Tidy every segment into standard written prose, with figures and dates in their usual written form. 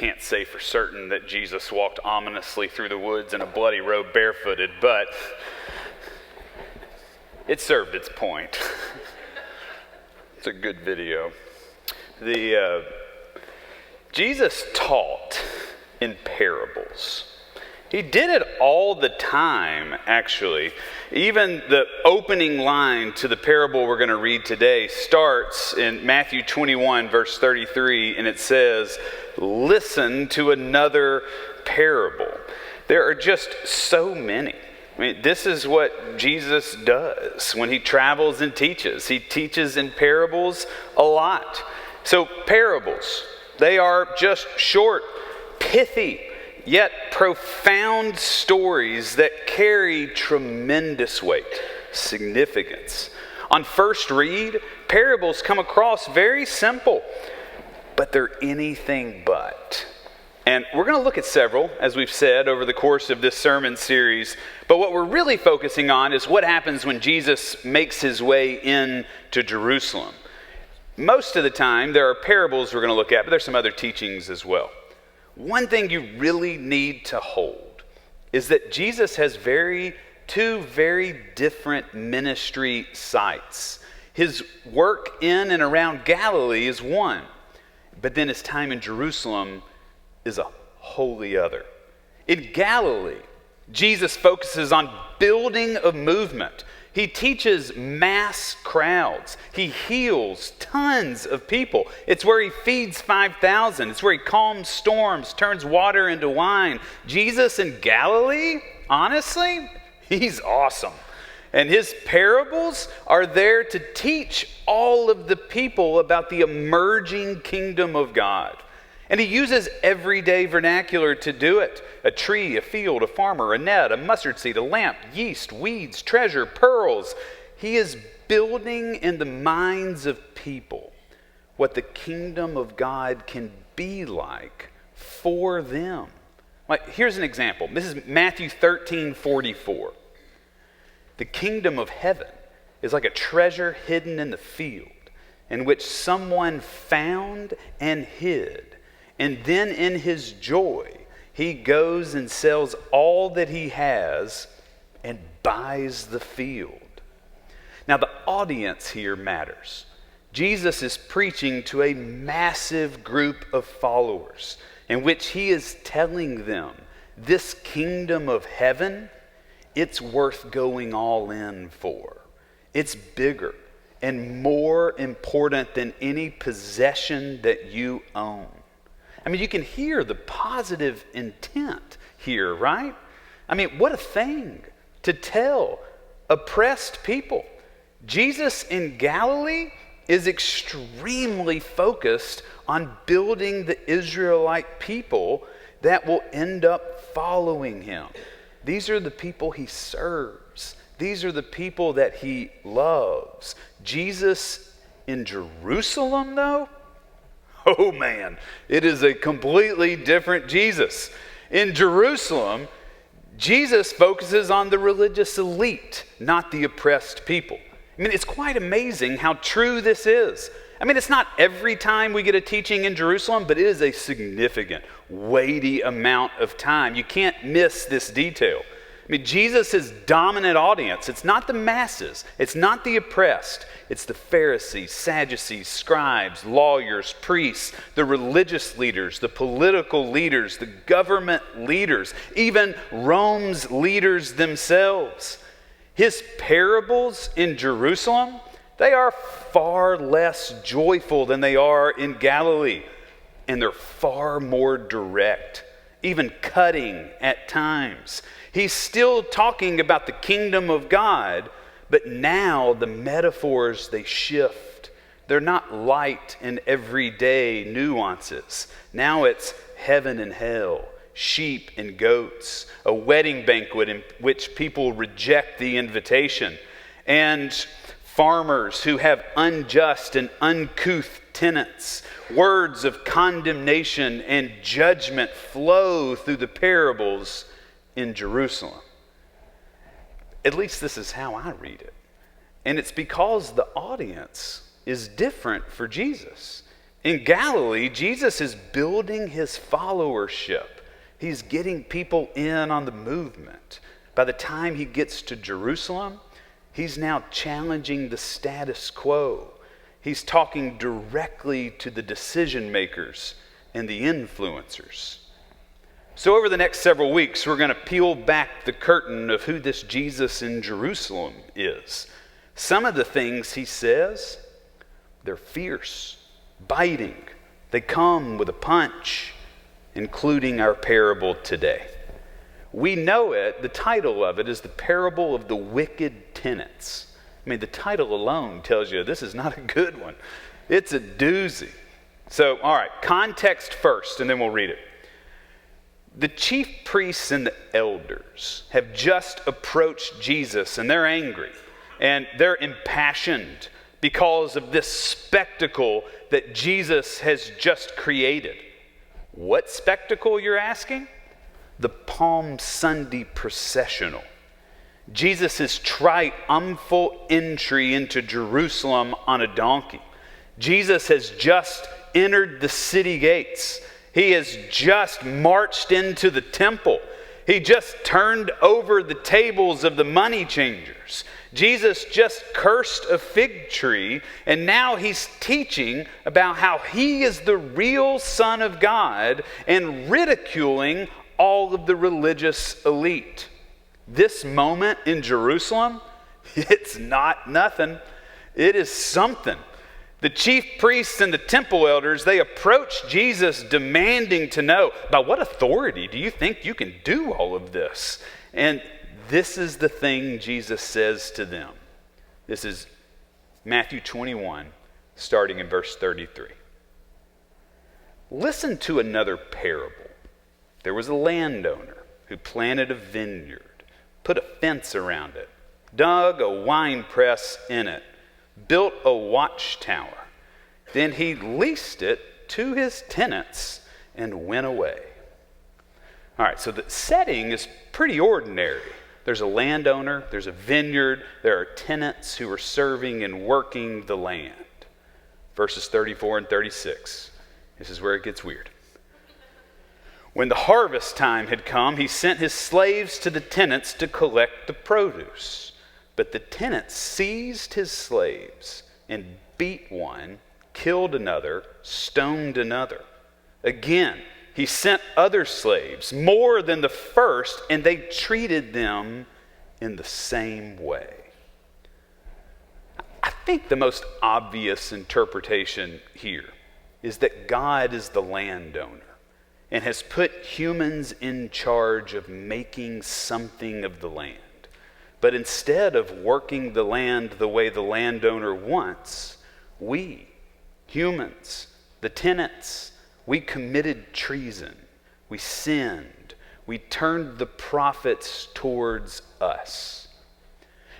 can't say for certain that Jesus walked ominously through the woods in a bloody robe barefooted, but it served its point. It's a good video. Jesus taught in parables. He did it all the time, actually. Even the opening line to the parable we're going to read today starts in Matthew 21, verse 33, and it says, "Listen to another parable." There are just so many. I mean, this is what Jesus does when he travels and teaches. He teaches in parables a lot. So parables, they are just short, pithy, yet profound stories that carry tremendous weight, significance. On first read, parables come across very simple, but they're anything but. And we're going to look at several, as we've said, over the course of this sermon series. But what we're really focusing on is what happens when Jesus makes his way into Jerusalem. Most of the time, there are parables we're going to look at, but there's some other teachings as well. One thing you really need to hold is that Jesus has two very different ministry sites. His work in and around Galilee is one, but then his time in Jerusalem is a wholly other. In Galilee, Jesus focuses on building a movement. He teaches mass crowds. He heals tons of people. It's where he feeds 5,000. It's where he calms storms, turns water into wine. Jesus in Galilee, honestly, he's awesome. And his parables are there to teach all of the people about the emerging kingdom of God. And he uses everyday vernacular to do it. A tree, a field, a farmer, a net, a mustard seed, a lamp, yeast, weeds, treasure, pearls. He is building in the minds of people what the kingdom of God can be like for them. Like, here's an example. This is Matthew 13:44. The kingdom of heaven is like a treasure hidden in the field, in which someone found and hid. And then in his joy, he goes and sells all that he has and buys the field. Now, the audience here matters. Jesus is preaching to a massive group of followers in which he is telling them this kingdom of heaven, it's worth going all in for. It's bigger and more important than any possession that you own. I mean, you can hear the positive intent here, right? I mean, what a thing to tell oppressed people. Jesus in Galilee is extremely focused on building the Israelite people that will end up following him. These are the people he serves. These are the people that he loves. Jesus in Jerusalem, though? Oh man, it is a completely different Jesus. In Jerusalem, Jesus focuses on the religious elite, not the oppressed people. I mean, it's quite amazing how true this is. I mean, it's not every time we get a teaching in Jerusalem, but it is a significant, weighty amount of time. You can't miss this detail. I mean, Jesus' dominant audience, it's not the masses, it's not the oppressed, it's the Pharisees, Sadducees, scribes, lawyers, priests, the religious leaders, the political leaders, the government leaders, even Rome's leaders themselves. His parables in Jerusalem, they are far less joyful than they are in Galilee, and they're far more direct, even cutting at times. He's still talking about the kingdom of God, but now the metaphors, they shift. They're not light and everyday nuances. Now it's heaven and hell, sheep and goats, a wedding banquet in which people reject the invitation, and farmers who have unjust and uncouth tenants. Words of condemnation and judgment flow through the parables in Jerusalem. At least this is how I read it. And it's because the audience is different for Jesus. In Galilee, Jesus is building his followership. He's getting people in on the movement. By the time he gets to Jerusalem, he's now challenging the status quo. He's talking directly to the decision makers and the influencers. So over the next several weeks, we're going to peel back the curtain of who this Jesus in Jerusalem is. Some of the things he says, they're fierce, biting. They come with a punch, including our parable today. We know it, the title of it is the parable of the wicked tenants. I mean, the title alone tells you this is not a good one. It's a doozy. So, all right, context first, and then we'll read it. The chief priests and the elders have just approached Jesus, and they're angry, and they're impassioned because of this spectacle that Jesus has just created. What spectacle, you're asking? The Palm Sunday processional. Jesus' triumphal entry into Jerusalem on a donkey. Jesus has just entered the city gates. He has just marched into the temple. He just turned over the tables of the money changers. Jesus just cursed a fig tree, and now he's teaching about how he is the real Son of God and ridiculing all of the religious elite. This moment in Jerusalem, it's not nothing. It is something. The chief priests and the temple elders, they approach Jesus demanding to know, by what authority do you think you can do all of this? And this is the thing Jesus says to them. This is Matthew 21, starting in verse 33. Listen to another parable. There was a landowner who planted a vineyard, put a fence around it, dug a wine press in it, built a watchtower. Then he leased it to his tenants and went away. All right, so the setting is pretty ordinary. There's a landowner, there's a vineyard, there are tenants who are serving and working the land. Verses 34 and 36. This is where it gets weird. When the harvest time had come, he sent his slaves to the tenants to collect the produce. But the tenants seized his slaves and beat one, killed another, stoned another. Again, he sent other slaves, more than the first, and they treated them in the same way. I think the most obvious interpretation here is that God is the landowner and has put humans in charge of making something of the land. But instead of working the land the way the landowner wants, we, humans, the tenants, we committed treason. We sinned. We turned the profits towards us.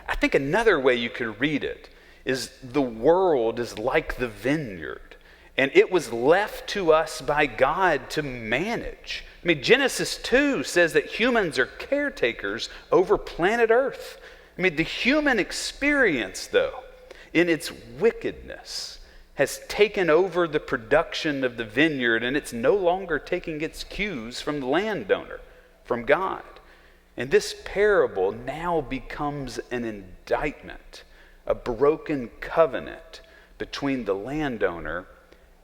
I think another way you could read it is the world is like the vineyard, and it was left to us by God to manage. I mean, Genesis 2 says that humans are caretakers over planet Earth. I mean, the human experience, though, in its wickedness, has taken over the production of the vineyard, and it's no longer taking its cues from the landowner, from God. And this parable now becomes an indictment, a broken covenant between the landowner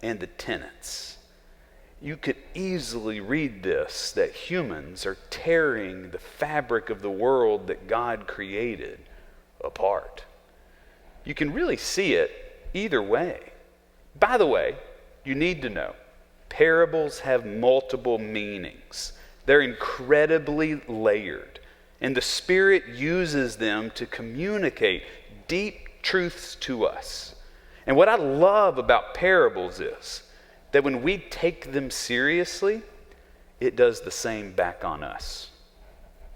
and the tenants. You could easily read this, that humans are tearing the fabric of the world that God created apart. You can really see it either way. By the way, you need to know, parables have multiple meanings. They're incredibly layered, and the Spirit uses them to communicate deep truths to us. And what I love about parables is that when we take them seriously, it does the same back on us.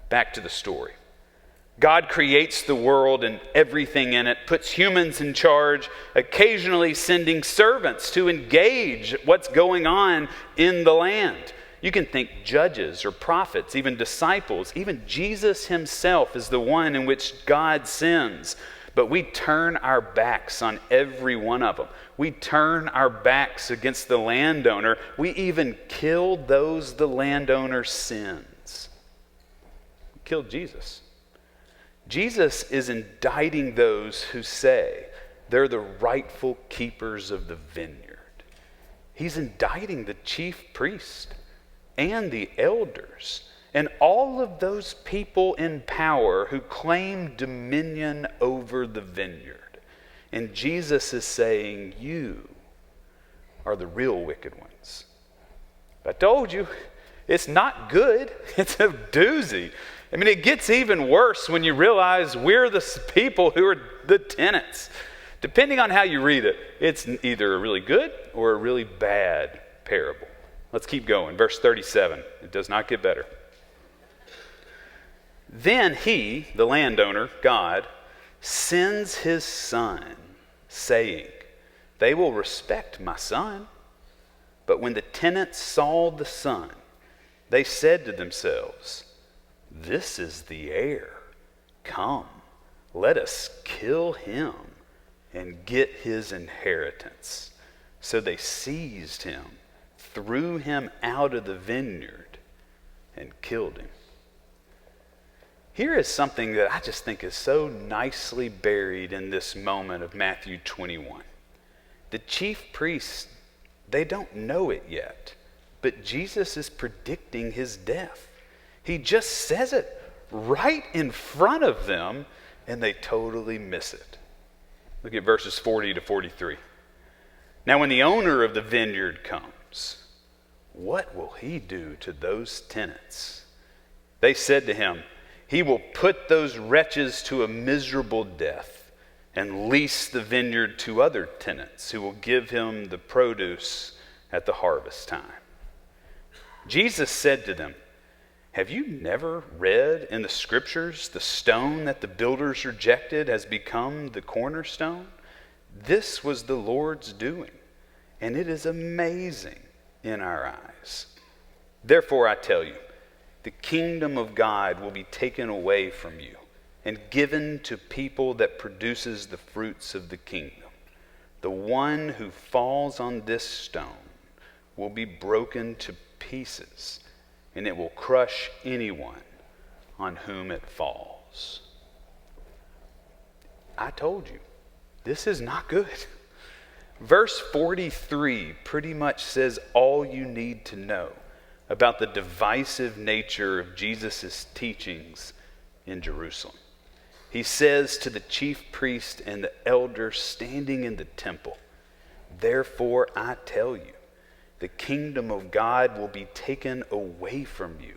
Back to the story. God creates the world and everything in it, puts humans in charge, occasionally sending servants to engage what's going on in the land. You can think judges or prophets, even disciples. Even Jesus himself is the one in which God sends. but we turn our backs on every one of them. We turn our backs against the landowner. We even kill those the landowner sins. We killed Jesus. Jesus is indicting those who say they're the rightful keepers of the vineyard. He's indicting the chief priest and the elders and all of those people in power who claim dominion over the vineyard. And Jesus is saying, you are the real wicked ones. I told you, it's not good. It's a doozy. I mean, it gets even worse when you realize we're the people who are the tenants. Depending on how you read it, it's either a really good or a really bad parable. Let's keep going. Verse 37. It does not get better. Then he, the landowner, God, sends his son, saying, they will respect my son. But when the tenants saw the son, they said to themselves, this is the heir. Come, let us kill him and get his inheritance. So they seized him, threw him out of the vineyard, and killed him. Here is something that I just think is so nicely buried in this moment of Matthew 21. The chief priests, they don't know it yet, but Jesus is predicting his death. He just says it right in front of them, and they totally miss it. Look at verses 40 to 43. Now when the owner of the vineyard comes, what will he do to those tenants? They said to him, he will put those wretches to a miserable death and lease the vineyard to other tenants who will give him the produce at the harvest time. Jesus said to them, have you never read in the scriptures the stone that the builders rejected has become the cornerstone? This was the Lord's doing, and it is amazing in our eyes. Therefore I tell you, the kingdom of God will be taken away from you and given to people that produces the fruits of the kingdom. The one who falls on this stone will be broken to pieces, and it will crush anyone on whom it falls. I told you, this is not good. Verse 43 pretty much says all you need to know about the divisive nature of Jesus' teachings in Jerusalem. He says to the chief priest and the elders standing in the temple, therefore I tell you, the kingdom of God will be taken away from you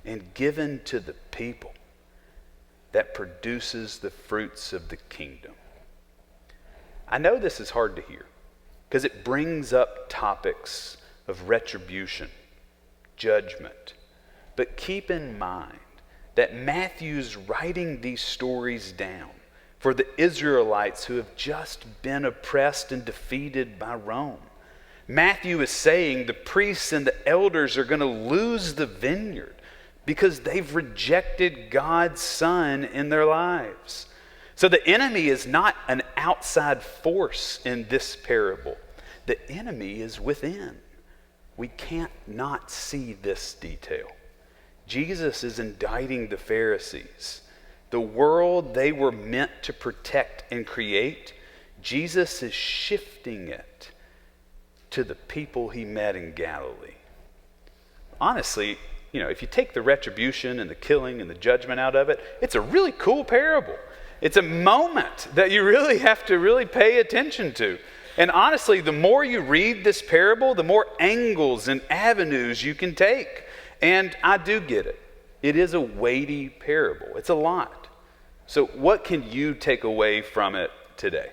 and given to the people that produces the fruits of the kingdom. I know this is hard to hear because it brings up topics of retribution, judgment. But keep in mind that Matthew's writing these stories down for the Israelites who have just been oppressed and defeated by Rome. Matthew is saying the priests and the elders are going to lose the vineyard because they've rejected God's Son in their lives. So the enemy is not an outside force in this parable. The enemy is within. We can't not see this detail. Jesus is indicting the Pharisees. The world they were meant to protect and create, Jesus is shifting it to the people he met in Galilee. Honestly, if you take the retribution and the killing and the judgment out of it, it's a really cool parable. It's a moment that you really have to really pay attention to. And honestly, the more you read this parable, the more angles and avenues you can take. And I do get it. It is a weighty parable. It's a lot. So what can you take away from it today?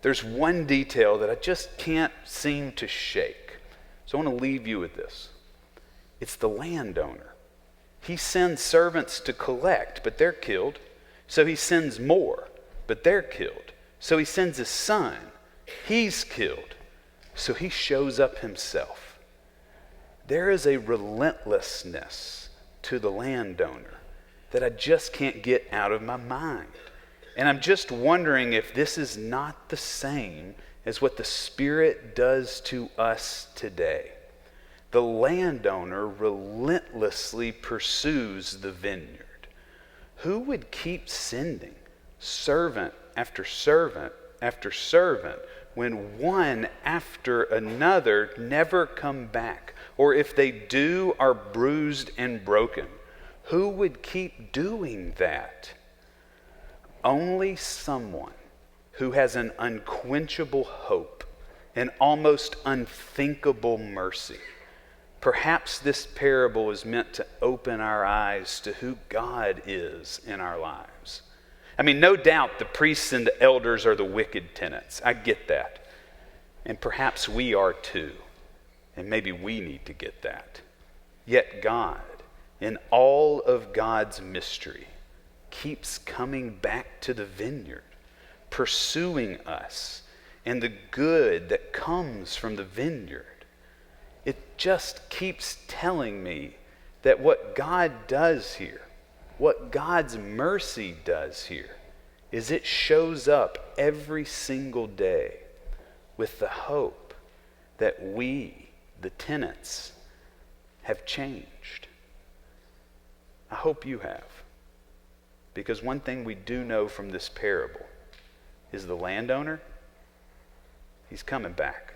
There's one detail that I just can't seem to shake. So I want to leave you with this. It's the landowner. He sends servants to collect, but they're killed. So he sends more, but they're killed. So he sends his son. He's killed. So he shows up himself. There is a relentlessness to the landowner that I just can't get out of my mind. And I'm just wondering if this is not the same as what the Spirit does to us today. The landowner relentlessly pursues the vineyard. Who would keep sending servant after servant after servant when one after another never come back? Or if they do, are bruised and broken. Who would keep doing that? Only someone who has an unquenchable hope, an almost unthinkable mercy. Perhaps this parable is meant to open our eyes to who God is in our lives. I mean, no doubt the priests and the elders are the wicked tenants. I get that. And perhaps we are too. And maybe we need to get that. Yet God, in all of God's mystery, keeps coming back to the vineyard, pursuing us, and the good that comes from the vineyard. It just keeps telling me that what God does here, what God's mercy does here, is it shows up every single day with the hope that we, the tenants, have changed. I hope you have. Because one thing we do know from this parable is the landowner, he's coming back.